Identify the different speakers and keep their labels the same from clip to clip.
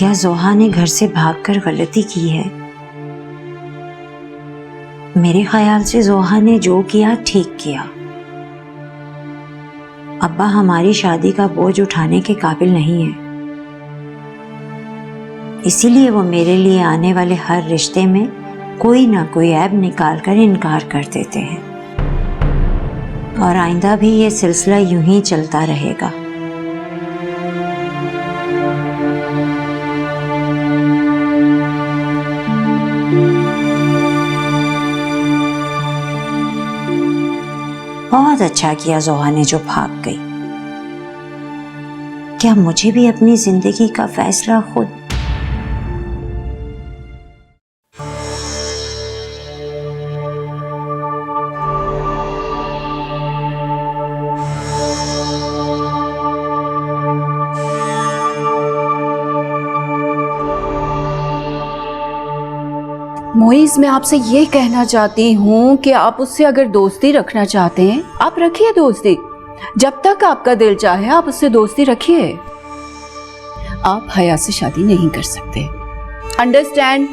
Speaker 1: क्या जोहा ने घर से भागकर गलती की है? मेरे ख्याल से जोहा ने जो किया ठीक किया। अब्बा हमारी शादी का बोझ उठाने के काबिल नहीं है, इसीलिए वो मेरे लिए आने वाले हर रिश्ते में कोई ना कोई ऐब निकालकर इनकार कर देते हैं, और आइंदा भी ये सिलसिला यूं ही चलता रहेगा। बहुत अच्छा किया जोहा ने जो भाग गई। क्या मुझे भी अपनी जिंदगी का फैसला खुद?
Speaker 2: मोइज़, मैं आपसे ये कहना चाहती हूँ कि आप उससे अगर दोस्ती रखना चाहते हैं, आप रखिए दोस्ती। जब तक आपका दिल चाहे आप उससे दोस्ती रखिए। आप हया से शादी नहीं कर सकते, अंडरस्टैंड?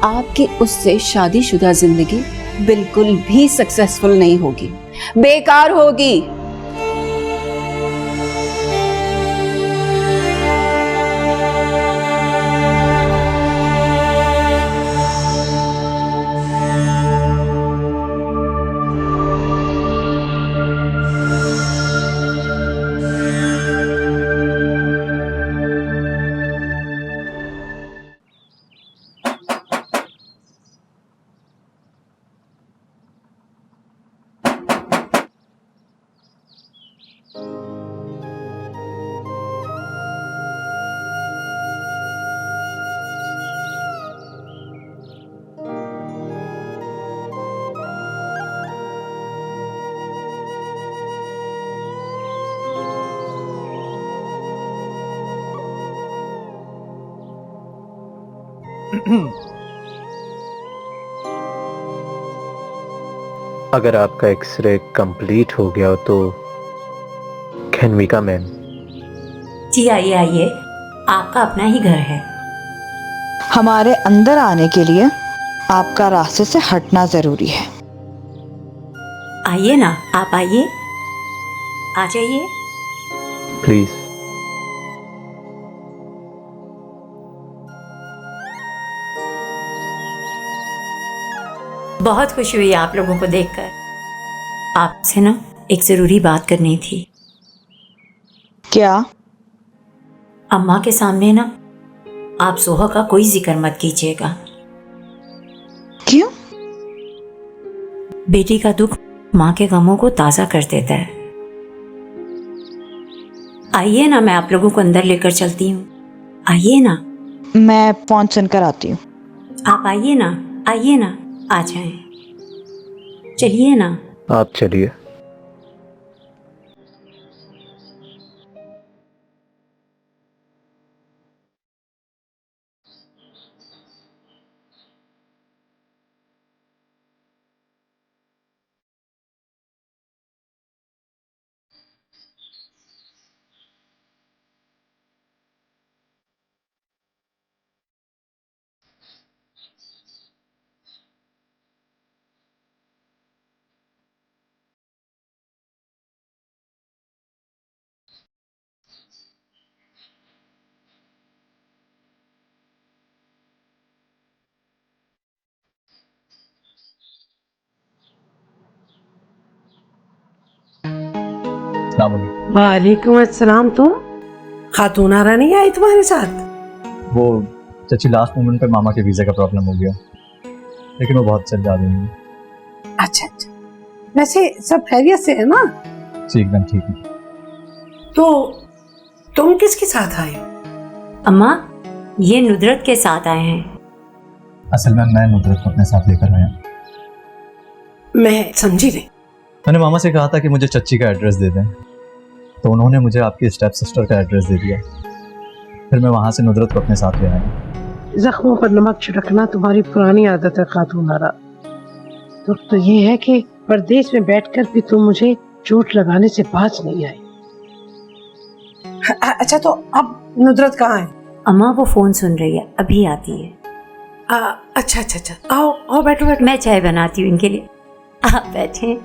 Speaker 2: आपकी उससे शादीशुदा जिंदगी बिल्कुल भी सक्सेसफुल नहीं होगी, बेकार होगी।
Speaker 3: अगर आपका एक्सरे कंप्लीट हो गया हो तो कैन वी कम इन?
Speaker 1: जी आइए आइए, आपका अपना ही घर है।
Speaker 4: हमारे अंदर आने के लिए आपका रास्ते से हटना जरूरी है।
Speaker 1: आइए ना, आप आइए, आ जाइए।
Speaker 3: प्लीज।
Speaker 1: बहुत खुशी हुई आप लोगों को देखकर। आपसे ना एक जरूरी बात करनी थी।
Speaker 4: क्या?
Speaker 1: अम्मा के सामने ना आप जोहा का कोई जिक्र मत कीजिएगा।
Speaker 4: क्यों?
Speaker 1: बेटी का दुख माँ के गमों को ताज़ा कर देता है। आइए ना, मैं आप लोगों को अंदर लेकर चलती हूँ। आइए ना।
Speaker 4: मैं फोन सुनकर आती हूँ।
Speaker 1: आप आइए ना, आइए ना, आ जाएं। चलिए ना।
Speaker 3: आप चलिए।
Speaker 5: वालेकुम अस्सलाम। तो खातून आरा नहीं आई तुम्हारे साथ?
Speaker 6: वो चाची लास्ट मोमेंट पे मामा के वीज़ा का प्रॉब्लम हो गया, लेकिन वो बहुत जल्द आ जाएंगी।
Speaker 5: अच्छा अच्छा, वैसे सब खैरियत से है ना?
Speaker 6: जी एकदम ठीक है।
Speaker 5: तो तुम किसके साथ आए हो?
Speaker 1: अम्मा, ये नुदरत के साथ आए हैं।
Speaker 6: असल में मैं नुदरत को अपने साथ लेकर आया।
Speaker 5: मैं समझी नहीं।
Speaker 6: मैंने मामा से कहा था कि मुझे चच्ची का एड्रेस दे दें, तो उन्होंने मुझे आपकी स्टेप सिस्टर का एड्रेस दे दिया। फिर मैं वहाँ से नुदरत को अपने साथ ले आया।
Speaker 5: जख्मों पर नमक छिड़कना तुम्हारी पुरानी आदत है खातून आरा। तो ये है कि परदेश में बैठकर भी तुम मुझे चोट लगाने से बाज नहीं आई। अच्छा, तो अब नुदरत कहाँ है?
Speaker 1: अम्मा वो फोन सुन रही है, अभी आती है।
Speaker 5: अच्छा अच्छा अच्छा, आओ आओ बैठो बैठो।
Speaker 1: मैं चाय बनाती हूँ इनके लिए, आप बैठे।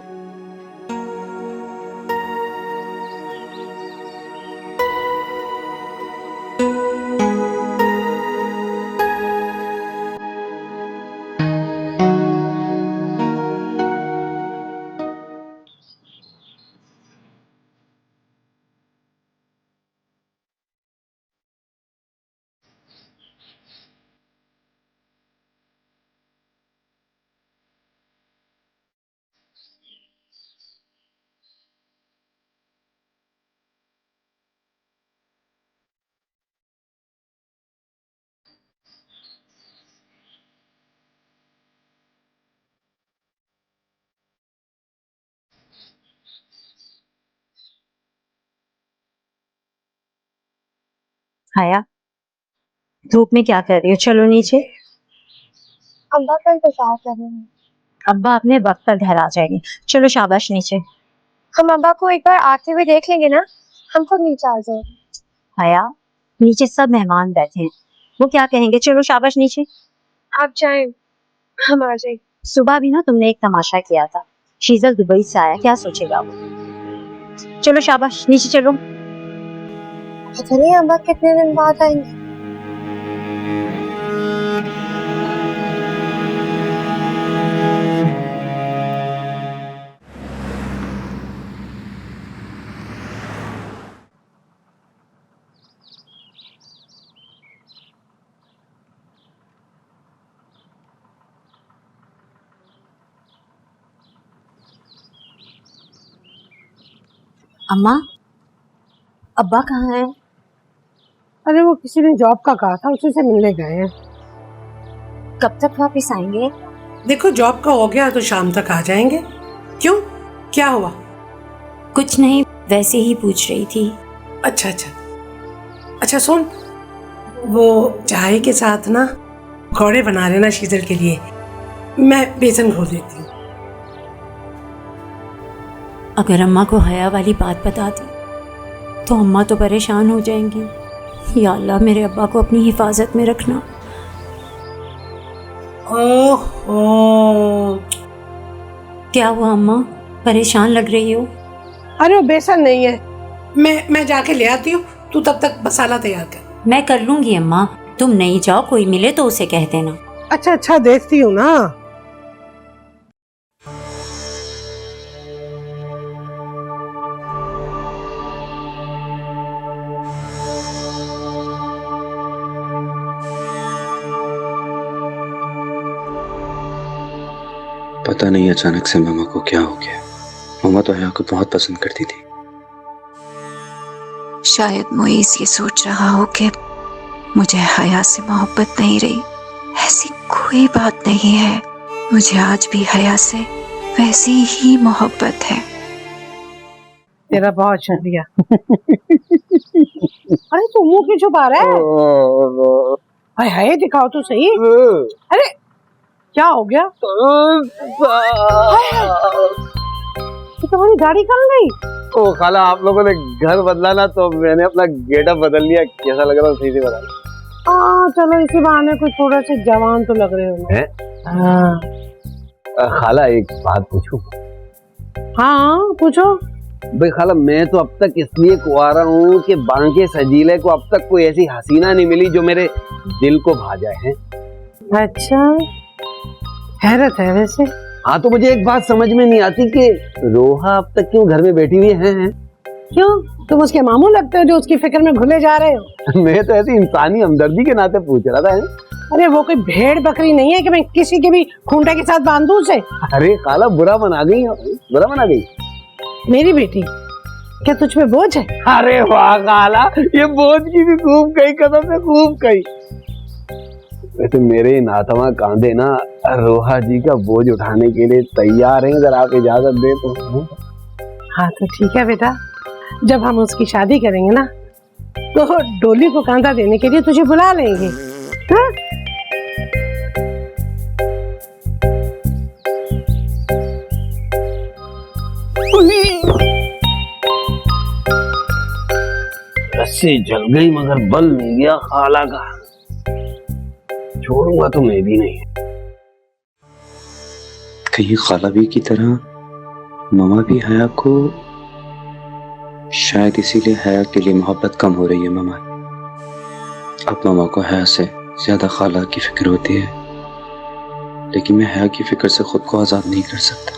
Speaker 1: हया, धूप में क्या कर रही हो? चलो नीचे।
Speaker 7: अब्बा का इंतजार कर रहे हैं।
Speaker 1: अब्बा अपने वक्त पर घर आ जाएंगे। चलो शाबाश नीचे।
Speaker 7: हम अब्बा को एक बार आते हुए देख लेंगे ना, हम खुद नीचे आ जाएंगे।
Speaker 1: हया, नीचे सब मेहमान बैठे हैं, वो क्या कहेंगे? चलो शाबाश नीचे।
Speaker 7: आप जाएं, हम आ जाएंगे।
Speaker 1: सुबह भी ना तुमने एक तमाशा किया था, शीजल दुबई से आया, क्या सोचेगा वो? चलो शाबाश नीचे चलो।
Speaker 7: पता नहीं अब्बा कितने दिन बाद आएंगे।
Speaker 1: अम्मा, अब्बा कहाँ है?
Speaker 5: अरे वो किसी ने जॉब का कहा था, उसी से मिलने गए हैं।
Speaker 1: कब तक वापस आएंगे?
Speaker 5: देखो जॉब का हो गया तो शाम तक आ जाएंगे। क्यों, क्या हुआ?
Speaker 1: कुछ नहीं, वैसे ही पूछ रही थी।
Speaker 5: अच्छा अच्छा अच्छा, सुन, वो चाय के साथ ना पकौड़े बना लेना शीतल के लिए, मैं बेसन घोल देती हूँ।
Speaker 1: अगर अम्मा को हया वाली बात बता दी तो अम्मा तो परेशान हो जाएंगी। या अल्लाह, मेरे अब्बा को अपनी हिफाजत में रखना।
Speaker 5: ओहो,
Speaker 1: क्या हुआ अम्मा, परेशान लग रही हो?
Speaker 5: अरे वो बेसन नहीं है, मैं जाके ले आती हूँ, तू तब तक मसाला तैयार कर।
Speaker 1: मैं कर लूंगी अम्मा, तुम नहीं जाओ, कोई मिले तो उसे कह देना।
Speaker 5: अच्छा अच्छा, देखती हूँ ना।
Speaker 8: पता नहीं अचानक से मामा को क्या हो गया। मामा तो हया को बहुत पसंद करती थी।
Speaker 9: शायद मोइज ये सोच रहा हो कि मुझे हया से मोहब्बत नहीं रही। ऐसी कोई बात नहीं है, मुझे आज भी हया से वैसी ही मोहब्बत है।
Speaker 5: तेरा बहुत शुक्रिया। अरे तू मुंह क्यों छुपा रहा है? हाय हाय, दिखाओ तो सही। अरे क्या हो गया? तो तुम्हारी गाड़ी कहाँ गई?
Speaker 10: ओ खाला, आप लोगों ने घर बदला ना तो मैंने अपना गेटअप बदल लिया। कैसा लग रहा है सही से बता।
Speaker 5: चलो इसी बहाने कुछ थोड़ा से जवान तो लग रहे हो। हाँ
Speaker 10: खाला, एक बात पूछूं?
Speaker 5: हाँ पूछो।
Speaker 10: भाई खाला, मैं तो अब तक इसलिए कुंवारा हूँ कि बांके सजीले को अब तक कोई ऐसी हसीना नहीं मिली जो मेरे दिल को भा जाए है।
Speaker 5: अच्छा, हैरत है वैसे।
Speaker 10: हाँ, तो मुझे एक बात समझ में नहीं आती कि रोहा अब तक क्यों घर में बैठी हुई है?
Speaker 5: क्यों, तुम उसके मामू लगते हो जो उसकी फिक्र में घुले जा रहे हो?
Speaker 10: मैं तो ऐसी इंसानी हमदर्दी के नाते पूछ रहा था।
Speaker 5: अरे वो कोई भेड़ बकरी नहीं है कि मैं किसी के भी खूंटे के साथ बांधूं उसे।
Speaker 10: अरे खाला, बुरा मना गई, बुरा मना गई।
Speaker 5: मेरी बेटी क्या तुझ पे बोझ है?
Speaker 10: अरे वाह खाला, ये बोझ की भी खूब कही, कसम से खूब कही। वैसे मेरे नातवा कांधे ना रोहा जी का बोझ उठाने के लिए तैयार हैं, अगर आप इजाजत दें तो।
Speaker 5: हाँ तो ठीक है बेटा, जब हम उसकी शादी करेंगे ना तो डोली को कांधा देने के लिए तुझे बुला लेंगे। हाँ?
Speaker 10: रस्सी जल गई मगर बल नहीं गया खाला का। छोड़ूंगा तो मैं भी नहीं।
Speaker 8: कहीं खाला भी की तरह मामा भी हया को, शायद इसीलिए हया के लिए मोहब्बत कम हो रही है मामा। अब मामा को हया से ज्यादा खाला की फिक्र होती है, लेकिन मैं हया की फिक्र से खुद को आजाद नहीं कर सकता।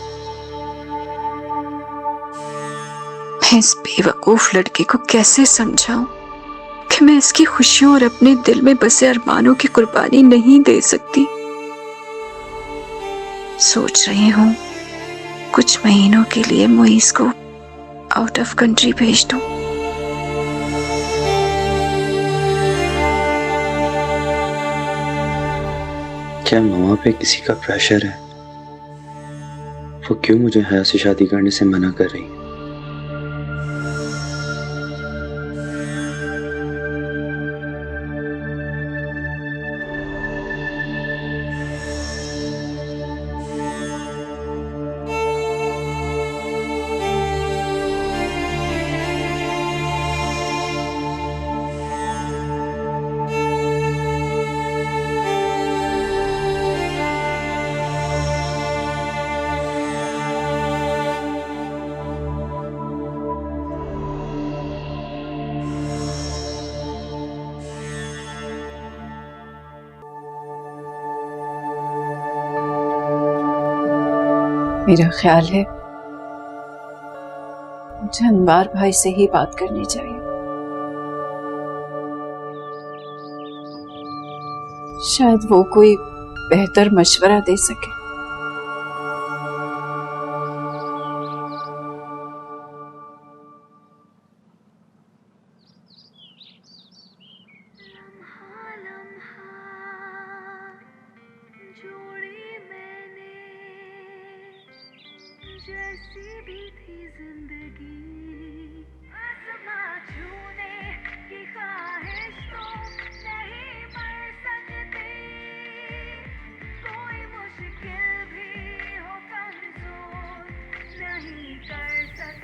Speaker 9: मैं इस बेवकूफ लड़के को कैसे समझाऊं कि मैं इसकी खुशियों और अपने दिल में बसे अरमानों की कुर्बानी नहीं दे सकती। सोच रही हूँ कुछ महीनों के लिए मुईस को आउट ऑफ कंट्री भेज दूं।
Speaker 8: क्या मामा पे किसी का प्रेशर है? वो क्यों मुझे हया से शादी करने से मना कर रही है?
Speaker 2: मेरा ख्याल है मुझे अनवार भाई से ही बात करनी चाहिए। शायद वो कोई बेहतर मशवरा दे सके।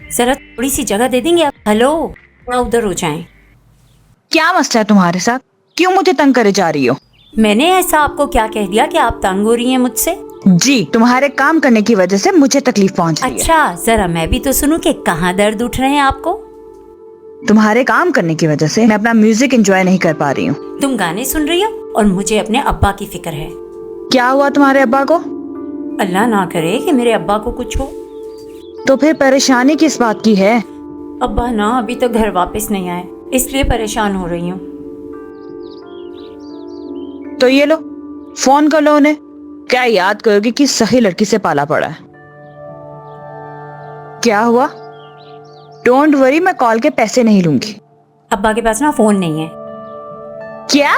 Speaker 1: जरा थोड़ी सी जगह दे देंगे आप? हेलो, ना उधर हो जाएं।
Speaker 4: क्या मसला है तुम्हारे साथ? क्यों मुझे तंग करे जा रही हो?
Speaker 1: मैंने ऐसा आपको क्या कह दिया कि आप तंग हो रही हैं मुझसे?
Speaker 4: जी, तुम्हारे काम करने की वजह से मुझे तकलीफ पहुंच रही है।
Speaker 1: अच्छा, जरा मैं भी तो सुनूं कि कहाँ दर्द उठ रहे हैं आपको।
Speaker 4: तुम्हारे काम करने की वजह से मैं अपना म्यूजिक एंजॉय नहीं कर पा रही हूँ।
Speaker 1: तुम गाने सुन रही हो और मुझे अपने अब्बा की फिक्र है।
Speaker 4: क्या हुआ तुम्हारे अब्बा को?
Speaker 1: अल्लाह ना करे कि मेरे अब्बा को कुछ हो।
Speaker 4: तो फिर परेशानी किस बात की है?
Speaker 1: अब्बा ना अभी तक घर वापस नहीं आए, इसलिए परेशान हो रही हूँ।
Speaker 4: तो ये लो, फोन कर लो उन्हें। क्या याद करोगे कि सही लड़की से पाला पड़ा है? क्या हुआ? डोंट वरी, मैं कॉल के पैसे नहीं लूंगी।
Speaker 1: अब्बा के पास ना फोन नहीं है।
Speaker 4: क्या?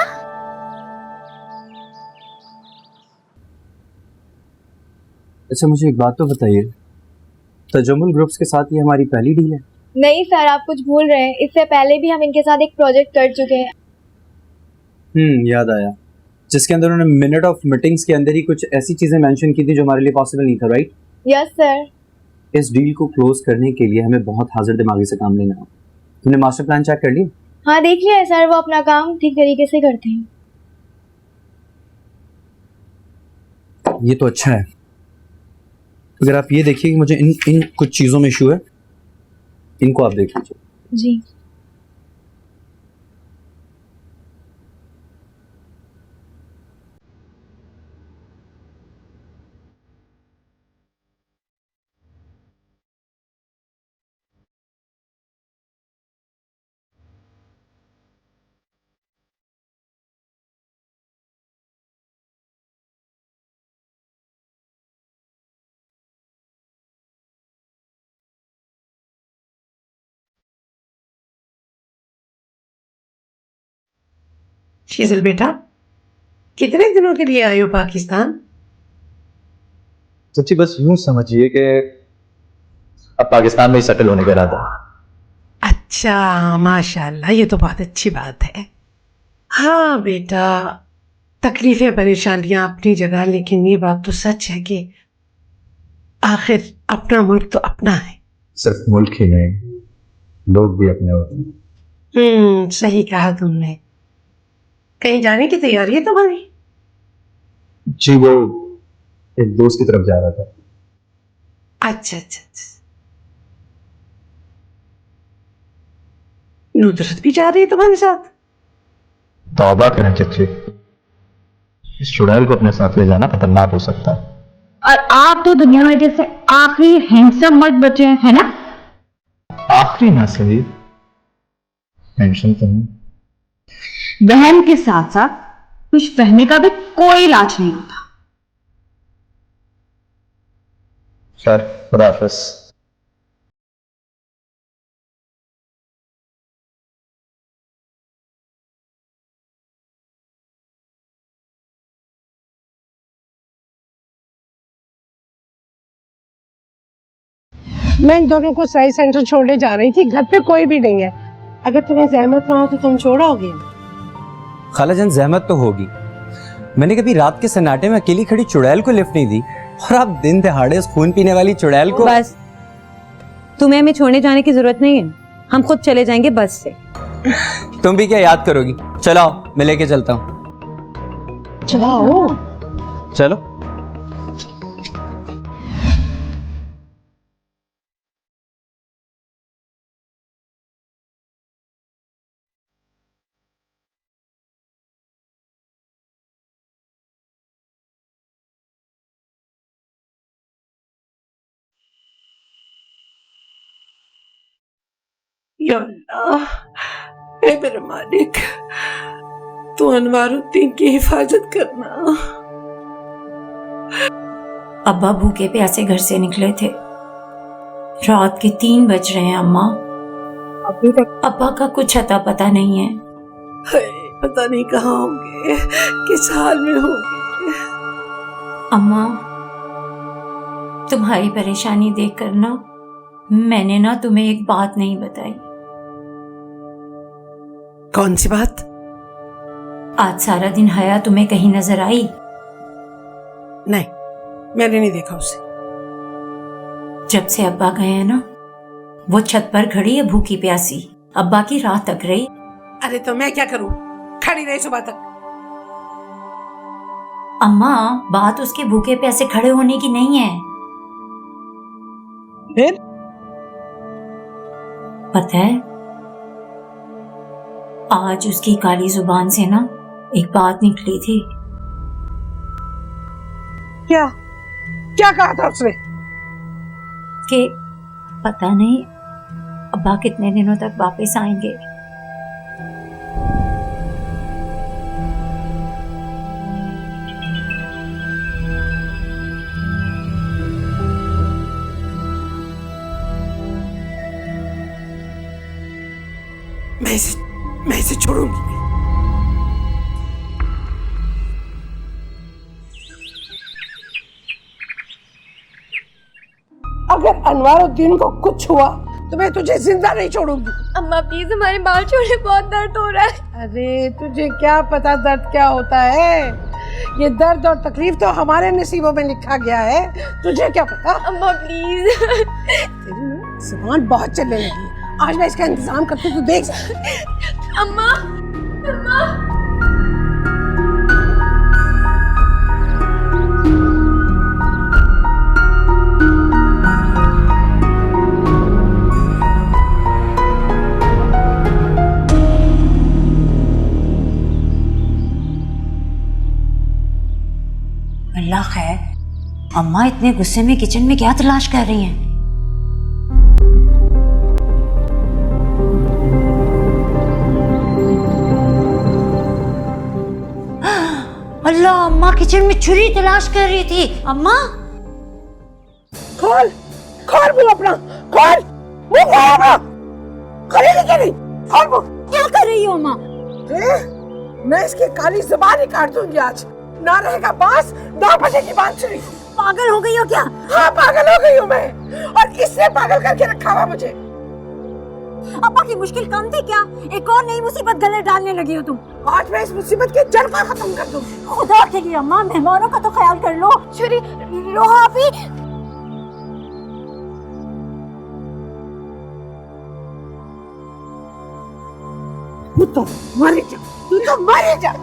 Speaker 6: अच्छा, मुझे एक बात तो बताइए, तजम्मुल ग्रुप्स के साथ ये हमारी पहली डील है?
Speaker 7: नहीं सर, आप कुछ भूल रहे हैं। इससे पहले भी हम इनके साथ एक प्रोजेक्ट कर चुके हैं।
Speaker 6: याद आया, जिसके अंदर उन्होंने मिनट ऑफ मीटिंग्स के अंदर ही कुछ ऐसी चीजें मेंशन की थी जो हमारे लिए पॉसिबल नहीं था, राइट?
Speaker 7: Yes sir.
Speaker 6: इस डील को क्लोज करने के लिए हमें बहुत हाजिर दिमागी से काम लेना है। तुमने मास्टर प्लान चेक कर लिया?
Speaker 7: हाँ देख लिया है सर, वो अपना काम ठीक तरीके से करते हैं।
Speaker 6: ये तो अच्छा है। अगर आप ये देखिए कि मुझे इन कुछ चीज़ों में इशू है, इनको आप देख लीजिए।
Speaker 7: जी।
Speaker 5: शीतल बेटा, कितने दिनों के लिए आए हो पाकिस्तान?
Speaker 6: सच्ची बस यूं समझिए कि अब पाकिस्तान में ही सेटल होने का इरादा।
Speaker 5: अच्छा, माशाल्लाह, ये तो बहुत अच्छी बात है। हाँ बेटा, तकलीफें परेशानियां अपनी जगह, लेकिन ये बात तो सच है कि आखिर अपना मुल्क तो अपना है।
Speaker 6: सिर्फ मुल्क ही नहीं, लोग भी अपने होते हैं।
Speaker 5: सही कहा तुमने। कहीं जाने की तैयारी है तुम्हारी?
Speaker 6: जी वो एक दोस्त की तरफ जा रहा था।
Speaker 5: अच्छा अच्छा अच्छा। नुदरत भी जा रही है तुम्हारे साथ?
Speaker 6: तौबा करें चच्ची, इस चुड़ैल को अपने साथ ले जाना खतरनाक हो सकता है।
Speaker 11: और आप तो दुनिया में जैसे आखिरी हैंडसम मर्द बचे हैं, है ना?
Speaker 6: आखिरी ना सही, टेंशन तो नहीं।
Speaker 11: वहम के साथ साथ कुछ फहमी का भी कोई इलाज नहीं होता।
Speaker 6: सर खुदा हाफिज।
Speaker 5: मैं इन दोनों को सही सेंटर छोड़ने जा रही थी, घर पे कोई भी नहीं है। अगर तुम्हें जहमत ना हो तो तुम छोड़ोगे?
Speaker 12: खालाजान जहमत तो होगी, मैंने कभी रात के सन्नाटे में अकेली खड़ी चुड़ैल को लिफ्ट नहीं दी, और आप दिन दहाड़े उस खून पीने वाली चुड़ैल को।
Speaker 13: बस, तुम्हें हमें छोड़ने जाने की जरूरत नहीं है, हम खुद चले जाएंगे बस से।
Speaker 12: तुम भी क्या याद करोगी? चलो मैं लेके चलता हूँ।
Speaker 5: चलो
Speaker 12: चलो।
Speaker 5: या अल्लाह, ऐ मेरे मालिक, तू अनवारुद्दीन की हिफाजत करना।
Speaker 1: अब्बा भूखे प्यासे घर से निकले थे, रात के 3 बज रहे हैं अम्मा। अभी तक अब्बा का कुछ अता पता नहीं है।
Speaker 5: पता नहीं कहाँ होंगे, किस हाल में होंगे।
Speaker 1: अम्मा, तुम्हारी परेशानी देखकर ना मैंने ना तुम्हें एक बात नहीं बताई।
Speaker 5: कौन सी बात?
Speaker 1: आज सारा दिन हया तुम्हें कहीं नजर आई?
Speaker 5: नहीं, मैंने नहीं देखा उसे।
Speaker 1: जब से अब्बा गए हैं ना, वो छत पर खड़ी है भूखी प्यासी, अब्बा की राह तक रही।
Speaker 5: अरे तो मैं क्या करूं, खड़ी रही सुबह तक।
Speaker 1: अम्मा, बात उसके भूखे प्यासे खड़े होने की नहीं है।
Speaker 5: फिर
Speaker 1: पता है, आज उसकी काली जुबान से ना एक बात निकली थी।
Speaker 5: क्या क्या कहा था उसने?
Speaker 1: कि पता नहीं अब्बा कितने दिनों तक वापस आएंगे।
Speaker 5: मैं इसे छोड़ूंगी नहीं। अगर अनवारुद्दीन को कुछ हुआ तो मैं तुझे जिंदा नहीं छोड़ूंगी।
Speaker 7: अम्मा प्लीज, हमारे बाल छोड़े, बहुत दर्द हो रहा है।
Speaker 5: अरे तुझे क्या पता दर्द क्या होता है? ये दर्द और तकलीफ तो हमारे नसीबों में लिखा गया है, तुझे क्या पता?
Speaker 7: अम्मा प्लीज।
Speaker 5: तेरी जुबान बहुत चलने लगी है, आज मैं इसका इंतजाम करती हूँ, तू देख।
Speaker 7: अम्मा, अम्मा।
Speaker 1: अल्लाह खैर, अम्मा इतने गुस्से में किचन में क्या तलाश कर रही हैं? अल्लाह, अम्मा किचन में छुरी तलाश कर रही थी। अम्मा,
Speaker 5: खोल खोल मुंह अपना, खोल मुंह, खोल अपना, खोलेगी क्या नहीं? खोल मुंह।
Speaker 1: क्या कर रही हो अम्मा?
Speaker 5: मैं इसकी काली जुबान ही काट दूंगी आज। ना रहेगा बास, 9 बजे की बांसुरी।
Speaker 1: पागल हो गई हो क्या?
Speaker 5: हाँ, पागल हो गई हूँ मैं, और इसने पागल करके रखा हुआ मुझे।
Speaker 1: अब्बा की मुश्किल कम थी क्या? एक और नई मुसीबत गले डालने लगी हो तुम।
Speaker 5: आज मैं इस मुसीबत की जड़ को खत्म कर दूँ।
Speaker 1: खुदा के लिए अम्मा, मेहमानों का तो ख्याल कर लो। छुरी लोहा भी।
Speaker 5: तू तो मर जा, तू तो मर जा।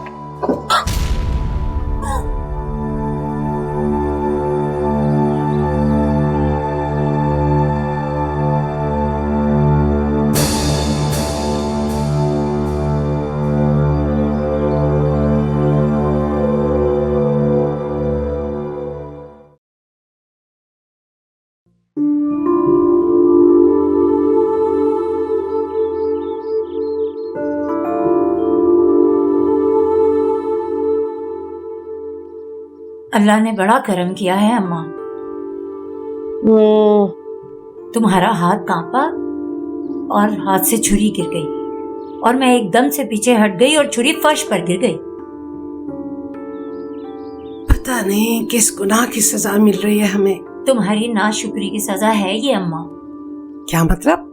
Speaker 1: अल्लाह ने बड़ा करम किया है अम्मा। तुम्हारा हाथ कांपा और हाथ से छुरी गिर गई और मैं एकदम से पीछे हट गई और छुरी फर्श पर गिर गई।
Speaker 5: पता नहीं किस गुनाह की सजा मिल रही है हमें।
Speaker 1: तुम्हारी नाशुक्री की सजा है ये अम्मा।
Speaker 5: क्या मतलब?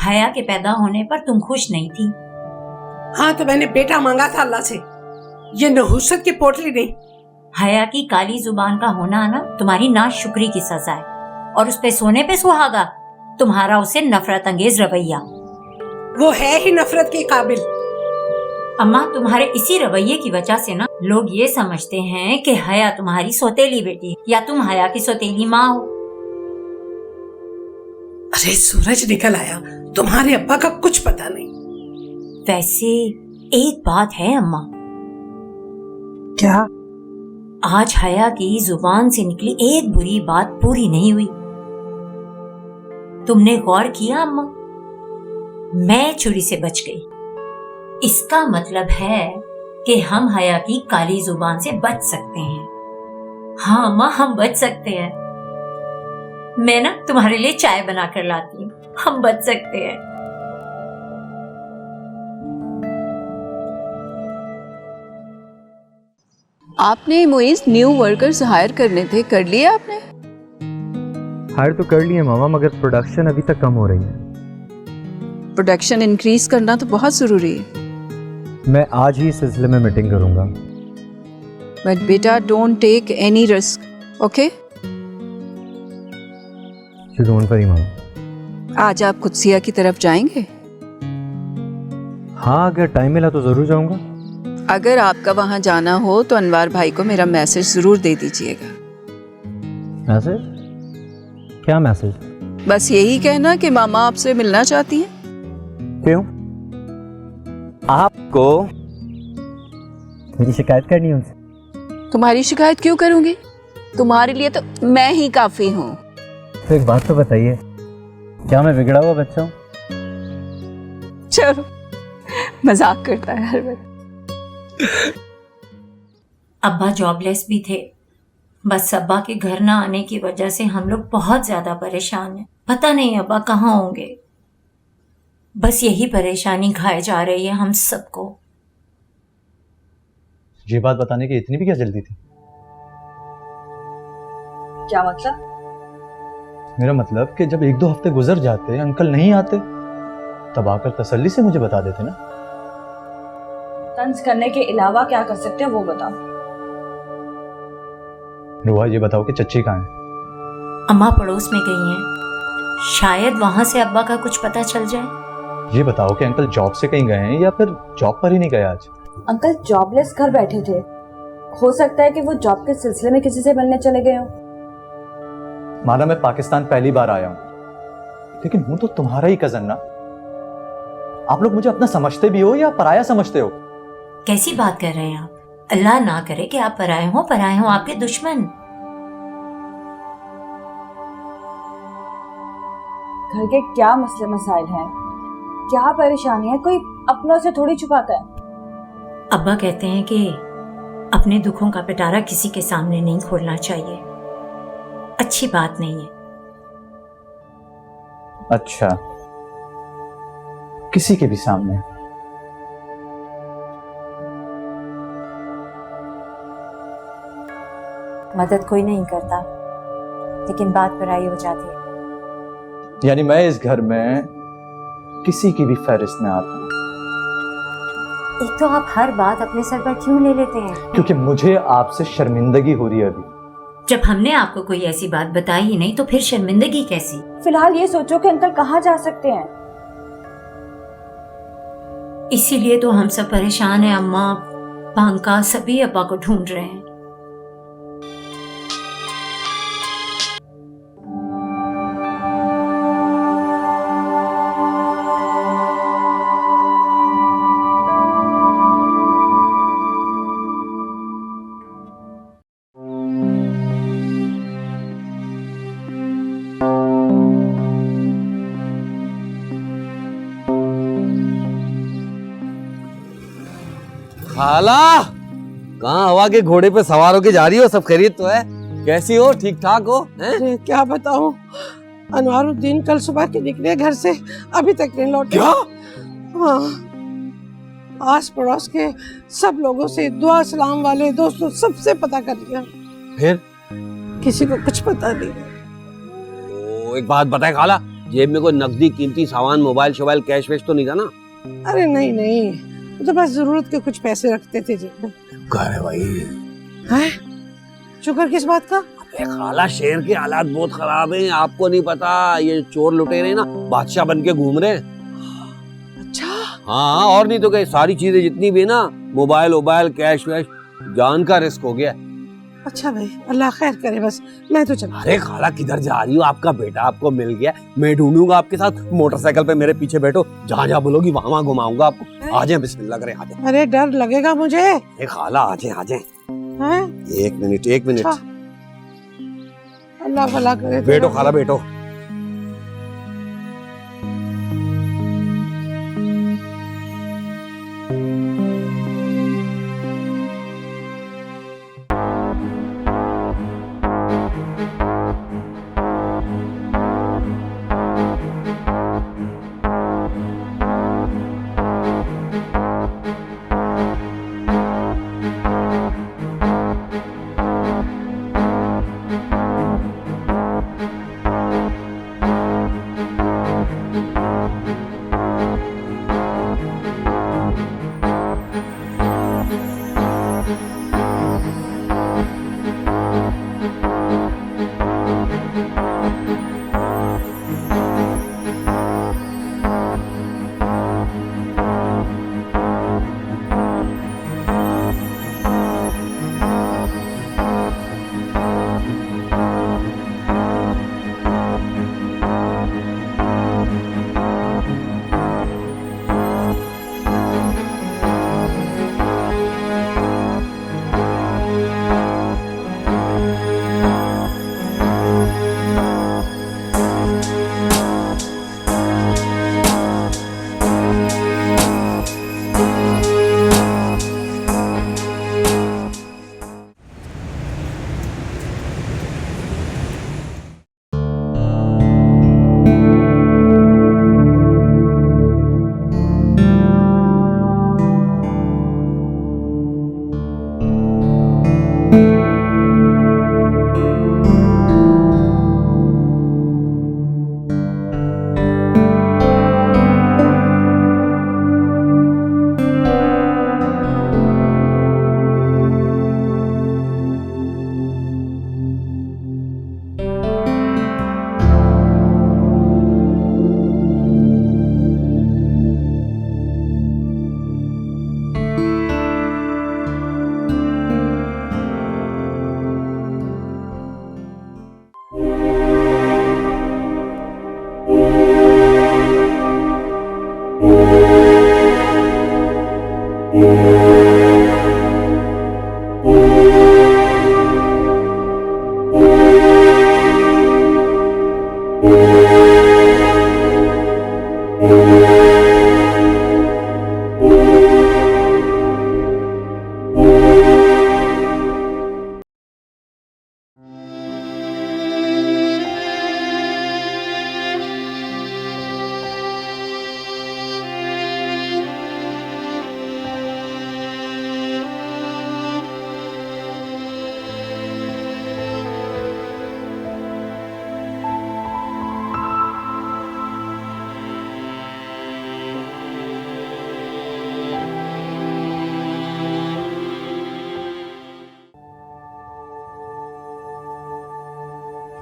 Speaker 1: हया के पैदा होने पर तुम खुश नहीं थी।
Speaker 5: हाँ तो मैंने बेटा मांगा था अल्लाह से, ये नहुसत की पोटली नहीं।
Speaker 1: हया की काली जुबान का होना ना तुम्हारी नाशुक्री की सजा है, और उस पे सोने पे सुहागा तुम्हारा उसे नफरत अंगेज रवैया।
Speaker 5: वो है ही नफरत के काबिल।
Speaker 1: अम्मा तुम्हारे इसी रवैये की वजह से ना लोग ये समझते हैं कि हया तुम्हारी सौतेली बेटी या तुम हया की सौतेली माँ हो।
Speaker 5: अरे सूरज निकल आया, तुम्हारे अब्बा का कुछ पता नहीं।
Speaker 1: वैसे एक बात है अम्मा।
Speaker 5: क्या?
Speaker 1: आज हया की जुबान से निकली एक बुरी बात पूरी नहीं हुई। तुमने गौर किया अम्मा? मैं छुरी से बच गई। इसका मतलब है कि हम हया की काली जुबान से बच सकते हैं। हाँ अम्मा, हम बच सकते हैं। मैं ना तुम्हारे लिए चाय बना कर लाती हूँ, हम बच सकते हैं।
Speaker 2: आपने मुइज न्यू वर्कर्स हायर करने थे, कर लिए आपने?
Speaker 3: हायर तो कर लिए मामा, मगर प्रोडक्शन अभी तक कम हो रही है।
Speaker 2: प्रोडक्शन इंक्रीज करना तो बहुत जरूरी है।
Speaker 3: मैं आज ही इस सिलसिले में मीटिंग करूंगा।
Speaker 2: बट बेटा don't take any risk, okay?
Speaker 3: You don't worry मामा।
Speaker 2: आज आप कुदसिया की तरफ जाएंगे?
Speaker 3: हाँ, अगर टाइम मिला तो जरूर जाऊंगा।
Speaker 2: अगर आपका वहां जाना हो तो अनवार भाई को मेरा मैसेज जरूर दे दीजिएगा।
Speaker 3: मैसेज? क्या मैसेज?
Speaker 2: बस यही कहना कि मामा आपसे मिलना चाहती हैं।
Speaker 3: क्यों? आपको मेरी शिकायत करनी है उनसे?
Speaker 2: तुम्हारी शिकायत क्यों करूंगी? तुम्हारे लिए तो मैं ही काफी हूँ।
Speaker 3: तो एक बात तो बताइए, क्या मैं बिगड़ा हुआ बच्चा हूँ?
Speaker 2: चलो, मजाक करता है हर वक्त।
Speaker 1: अब्बा जॉबलेस भी थे। बस अब्बा के घर ना आने की वजह से हम लोग बहुत ज्यादा परेशान हैं। पता नहीं अब्बा कहाँ होंगे। बस यही परेशानी खाए जा रही है हम सबको।
Speaker 6: ये बात बताने की इतनी भी क्या जल्दी थी?
Speaker 4: क्या मतलब?
Speaker 6: मेरा मतलब कि जब 1-2 हफ्ते गुजर जाते, अंकल नहीं आते, तब आकर तसल्ली से मुझे बता देते ना।
Speaker 4: तंज करने के अलावा क्या कर सकते हैं वो बताओ।
Speaker 6: रोहा, ये बताओ कि चच्ची कहाँ है?
Speaker 1: अम्मा पड़ोस में गई हैं, शायद वहां से अब्बा का कुछ पता चल जाए।
Speaker 6: ये बताओ कि अंकल जॉब से कहीं गए हैं या फिर जॉब पर ही नहीं गए आज?
Speaker 4: अंकल जॉबलेस घर बैठे थे, हो सकता है कि वो जॉब के सिलसिले में किसी से मिलने चले गए हो।
Speaker 6: माना मैं पाकिस्तान पहली बार आया हूं, लेकिन हूं तो तुम्हारा ही कजन ना। आप लोग मुझे अपना समझते भी हो या पराया समझते हो?
Speaker 1: कैसी बात कर रहे हैं आप? अल्लाह ना करे कि आप पराए हो आपके दुश्मन।
Speaker 4: घर के क्या मसले मसाइल हैं, क्या परेशानी है, कोई अपनों से थोड़ी छुपाता है।
Speaker 1: अब्बा कहते हैं कि अपने दुखों का पिटारा किसी के सामने नहीं खोलना चाहिए, अच्छी बात नहीं है।
Speaker 6: अच्छा, किसी के भी सामने?
Speaker 1: मदद कोई नहीं करता, लेकिन बात पराई हो जाती है।
Speaker 6: यानी मैं इस घर में किसी की भी फहरिस्त में आता हूं?
Speaker 1: एक तो आप हर बात अपने सर पर क्यों ले लेते हैं?
Speaker 6: क्योंकि मुझे आपसे शर्मिंदगी हो रही है अभी।
Speaker 1: जब हमने आपको कोई ऐसी बात बताई ही नहीं तो फिर शर्मिंदगी कैसी?
Speaker 4: फिलहाल ये सोचो कि अंकल कहाँ जा सकते हैं।
Speaker 1: इसीलिए तो हम सब परेशान हैं। अम्मा, बांका सभी अब्बा को ढूंढ रहे हैं।
Speaker 14: खाला, कहाँ हवा के घोड़े पे सवार होके जा रही हो? सब खैरियत तो है? कैसी हो? ठीक ठाक हो?
Speaker 5: अरे क्या बताऊं, अनवारुद्दीन कल सुबह के निकले घर से, अभी तक नहीं लौटे।
Speaker 14: क्या?
Speaker 5: हाँ, आस पड़ोस के सब लोगों से, दुआ सलाम वाले दोस्तों सबसे पता कर लिया,
Speaker 14: फिर
Speaker 5: किसी को कुछ पता नहीं।
Speaker 14: एक बात बताए खाला, जेब में कोई नकदी कीमती सामान, मोबाइल शोबाइल, कैश वैश तो नहीं था ना?
Speaker 5: अरे नहीं नहीं, वो तो बस जरूरत के कुछ पैसे रखते थे जेब में।
Speaker 14: शुक्र है भाई।
Speaker 5: हैं? शुक्र किस बात का?
Speaker 14: अरे खाला, शहर के हालात बहुत खराब हैं, आपको नहीं पता? ये चोर लुटेरे ना बादशाह बन के घूम रहे हैं।
Speaker 5: अच्छा?
Speaker 14: हाँ, और नहीं तो क्या, सारी चीजें जितनी भी ना, मोबाइल वोबाइल, कैश वैश, जान का रिस्क हो गया।
Speaker 5: अच्छा भाई, अल्लाह खैर करे, बस मैं तो चला।
Speaker 14: अरे खाला, किधर जा रही हो? आपका बेटा आपको मिल गया, मैं ढूंढूंगा आपके साथ। मोटरसाइकिल पे मेरे पीछे बैठो, जहाँ जहाँ बोलोगी वहाँ वहाँ घुमाऊंगा आपको। आ जाए, बिस्मिल्लाह करे, आ जाए।
Speaker 5: अरे डर लगेगा मुझे।
Speaker 14: अरे खाला, आ जाए आ जाए। एक मिनट एक मिनट।
Speaker 5: अच्छा। अल्लाह भला करे।
Speaker 14: बैठो खाला, बैठो।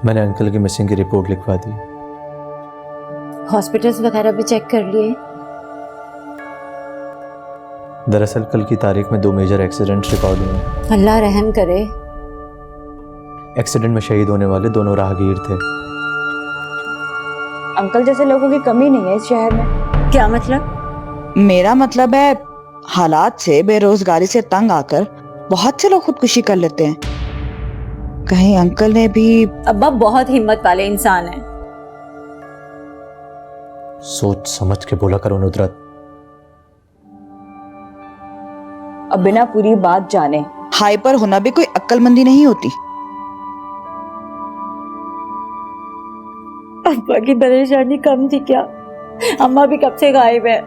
Speaker 3: मैंने अंकल की मिसिंग की रिपोर्ट लिखवा दी।
Speaker 15: हॉस्पिटल्स वगैरह भी चेक कर लिए?
Speaker 6: दरअसल कल की तारीख में 2 मेजर एक्सीडेंट्स रिकॉर्ड हुए।
Speaker 2: अल्लाह रहम करे।
Speaker 6: एक्सीडेंट में शहीद होने वाले दोनों राहगीर थे।
Speaker 4: अंकल जैसे लोगों की कमी नहीं है इस शहर में।
Speaker 2: क्या मतलब?
Speaker 4: मेरा मतलब है हालात से, बेरोजगारी से तंग आकर बहुत से लोग खुदकुशी कर लेते हैं। कहीं अंकल ने भी।
Speaker 2: अब्बा बहुत हिम्मत वाले इंसान हैं।
Speaker 6: सोच समझ के बोला करो नुदरत।
Speaker 4: अब बिना पूरी बात जाने हाइपर होना भी कोई अक्लमंदी नहीं होती।
Speaker 2: अब्बा की परेशानी कम थी क्या? अम्मा भी कब से गायब है।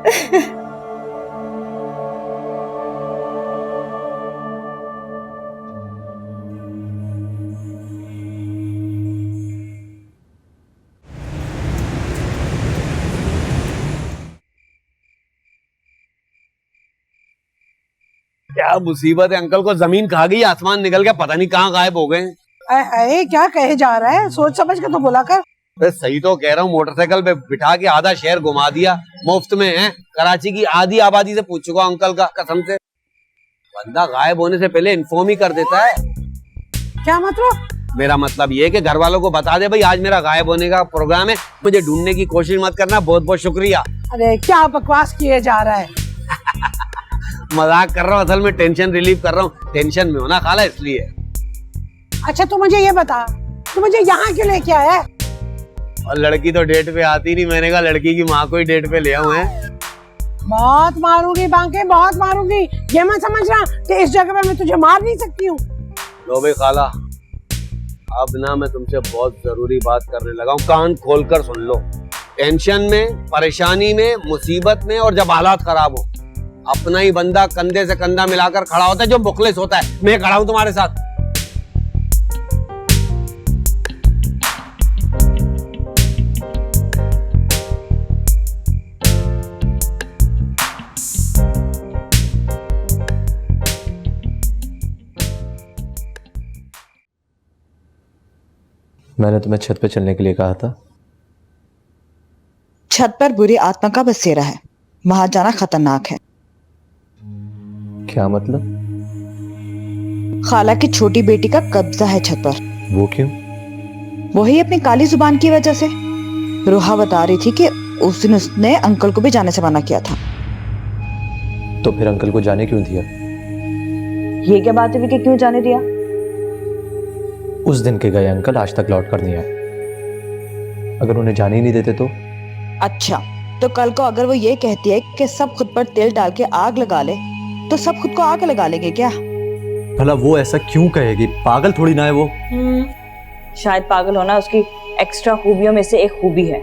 Speaker 14: क्या मुसीबत है, अंकल को जमीन खा गई, आसमान निकल गया, पता नहीं कहाँ गायब हो गए।
Speaker 5: अरे क्या कहे जा रहा है, सोच समझ के तो बोला कर।
Speaker 14: सही तो कह रहा हूँ, मोटरसाइकिल पे बिठा के आधा शहर घुमा दिया मुफ्त में है। कराची की आधी आबादी से पूछ चुका अंकल का, कसम से। बंदा गायब होने से पहले इन्फॉर्म ही कर देता है।
Speaker 5: क्या मतलब?
Speaker 14: मेरा मतलब ये है कि घर वालों को बता दे भाई आज मेरा गायब होने का प्रोग्राम है, मुझे ढूंढने की कोशिश मत करना। बहुत बहुत शुक्रिया।
Speaker 5: अरे क्या बकवास किए जा रहा है।
Speaker 14: मजाक कर रहा हूँ, असल में टेंशन रिलीव कर रहा हूँ। टेंशन में हो ना खाला, इसलिए।
Speaker 5: अच्छा तू मुझे ये बता, तू मुझे यहाँ क्यों लेके आया है?
Speaker 14: और लड़की तो डेट पे आती नहीं, मैंने कहा लड़की की माँ को ही डेट पे ले आऊं। है
Speaker 5: बहुत मारूंगी बांके, बहुत मारूंगी। ये मत समझना कि इस जगह पे मैं तुझे मार नहीं सकती हूँ।
Speaker 14: लो भाई खाला, अब ना मैं तुमसे बहुत जरूरी बात करने लगा हूँ, कान खोलकर सुन लो। टेंशन में, परेशानी में, मुसीबत में और जब हालात खराब हो, अपना ही बंदा कंधे से कंधा मिलाकर खड़ा होता है जो मुखलिस होता है। मैं खड़ा हूं तुम्हारे साथ।
Speaker 6: मैंने तुम्हें छत पे चलने के लिए कहा था।
Speaker 4: छत पर बुरी आत्मा का बसेरा है, वहां जाना खतरनाक है।
Speaker 6: क्या मतलब?
Speaker 4: खाला की छोटी बेटी का कब्जा है छत पर।
Speaker 6: वो क्यों?
Speaker 4: वही अपनी काली जुबान की वजह से। रोहा बता रही थी कि उस दिन उसने अंकल को भी जाने से मना किया था।
Speaker 6: तो फिर अंकल को जाने क्यों दिया?
Speaker 4: ये क्या बात हुई कि क्यों जाने दिया?
Speaker 6: उस दिन के गए अंकल आज तक लौट कर नहीं आए। अगर उन्हें जाने ही नहीं देते तो?
Speaker 4: अच्छा, तो कल को अगर वो ये कहती है कि सब खुद पर तेल डाल के आग लगा ले, तो सब खुद को आग लगा लेंगे क्या?
Speaker 6: भला वो ऐसा क्यों कहेगी? पागल थोड़ी ना है वो।
Speaker 4: शायद पागल होना उसकी एक्स्ट्रा खूबियों में से एक खूबी है।